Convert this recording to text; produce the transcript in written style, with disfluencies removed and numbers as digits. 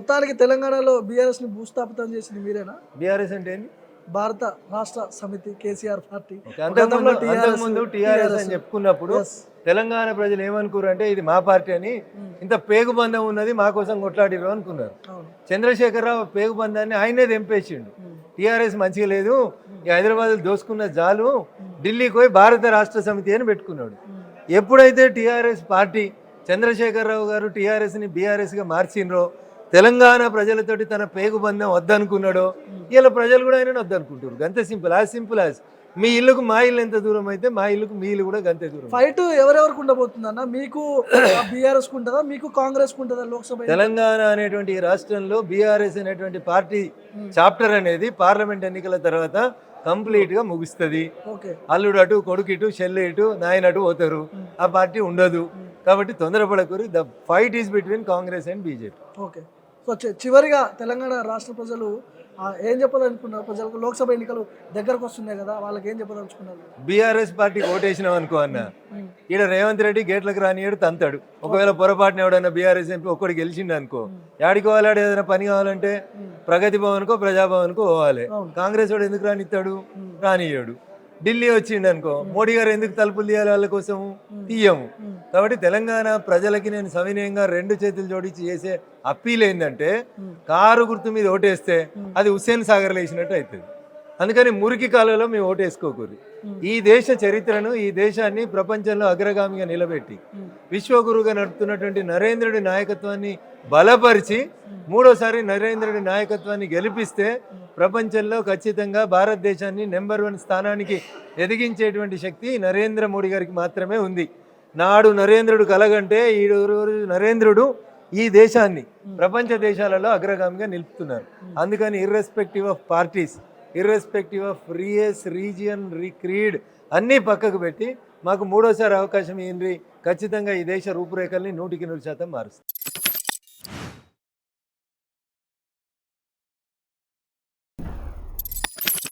మొత్తానికి తెలంగాణలో బీఆర్ఎస్ ని భూస్థాపితం చేసింది మీరేనా? బీఆర్ఎస్ అంటే ఏంది? భారత రాష్ట్ర సమితి కేసీఆర్ పార్టీ. అంతకుముందు టీఆర్ఎస్ అని చెప్పుకున్నప్పుడు తెలంగాణ ప్రజలు ఏమనుకున్నారు అంటే ఇది మా పార్టీ అని, ఇంత పేగుబంధం ఉన్నది మా కోసం కొట్లాడిరు అనుకున్నారు. చంద్రశేఖరరావు పేగుబంధాన్ని ఆయనే తెంపేసిండు. టీఆర్ఎస్ మంచిగా లేదు, ఈ హైదరాబాద్ దోసుకున్న జాలు, ఢిల్లీకి పోయి భారత రాష్ట్ర సమితి అని పెట్టుకున్నాడు. ఎప్పుడైతే టీఆర్ఎస్ పార్టీ చంద్రశేఖరరావు గారు టీఆర్ఎస్ని బీఆర్ఎస్గా మార్చిండ్రో, తెలంగాణ ప్రజలతోటి తన పేగుబంధం వద్దనుకున్నాడో, ఇలా ప్రజలు కూడా ఆయన వద్దనుకుంటారు. గంతే సింపుల్ యాజ్ మీ ఇల్లుకు మా ఇల్లు ఎంత దూరం అయితే మా ఇల్లుకు మీ ఇల్లు కూడా గంతే దూరం. ఫైట్ ఎవరెవరికి ఉండబోతుందన్న? మీకు బీఆర్ఎస్ ఉంటుందా, మీకు కాంగ్రెస్ ఉంటుందా లోక్సభ? తెలంగాణ అనేటువంటి రాష్ట్రంలో బీఆర్ఎస్ అనేటువంటి పార్టీ చాప్టర్ అనేది పార్లమెంట్ ఎన్నికల తర్వాత కంప్లీట్ గా ముగుస్తుంది. అల్లుడు అటు, కొడుకు ఇటు, చెల్లె ఇటు, నాయన అటు పోతారు. ఆ పార్టీ ఉండదు. కాబట్టి తొందరపడకూరి. The fight is between Congress and BJP. Okay. So చివరిగా తెలంగాణ రాష్ట్ర ప్రజలు ఏం చెప్పదలుచుకున్నారు? ప్రజలకు లోక్సభ ఎన్నికలు దగ్గరకు వస్తున్నాయి కదా, వాళ్ళకి ఏం చెప్పదలుచుకున్నారు? బీఆర్ఎస్ పార్టీకి ఓటేసినాం అనుకో అన్న, ఈడ రేవంత్ రెడ్డి గేట్లకు రానియాడు, తంతాడు. ఒకవేళ పొరపాటున ఎవడన్నా బీఆర్ఎస్ ఎంపీ ఒక్కడికి గెలిచిండు అనుకో, యాడికి పోవాలాడు? ఏదైనా పని కావాలంటే ప్రగతి భవన్కో ప్రజాభవన్కో పోవాలి. కాంగ్రెస్ వాడు ఎందుకు రానిస్తాడు? రానియ్యాడు. ఢిల్లీ వచ్చిండు అనుకో, మోడీ గారు ఎందుకు తలుపులు తీయాలి వాళ్ళ కోసము? తీయము. కాబట్టి తెలంగాణ ప్రజలకి నేను సవినయంగా రెండు చేతులు జోడించి చేసే అప్పీల్ ఏంటంటే, కారు గుర్తు మీద ఓటేస్తే అది హుస్సేన్ సాగర్లో వేసినట్టు అవుతుంది. అందుకని మురికి కాలంలో మేము ఓటేసుకోకూడదు. ఈ దేశ చరిత్రను, ఈ దేశాన్ని ప్రపంచంలో అగ్రగామిగా నిలబెట్టి విశ్వగురువుగా నడుపుతున్నటువంటి నరేంద్రుడి నాయకత్వాన్ని బలపరిచి మూడోసారి నరేంద్రుడి నాయకత్వాన్ని గెలిపిస్తే ప్రపంచంలో ఖచ్చితంగా భారతదేశాన్ని నెంబర్ 1 స్థానానికి ఎదిగించేటువంటి శక్తి నరేంద్ర మోడీ గారికి మాత్రమే ఉంది. నాడు నరేంద్రుడు కలగంటే ఈ రోజు నరేంద్రుడు ఈ దేశాన్ని ప్రపంచ దేశాలలో అగ్రగామిగా నిలుపుతున్నారు. అందుకని irrespective of parties, irrespective of race, region, creed అన్నీ పక్కకు పెట్టి మాకు మూడోసారి అవకాశం ఏంటి, ఖచ్చితంగా ఈ దేశ రూపురేఖల్ని 100% మారుస్తుంది.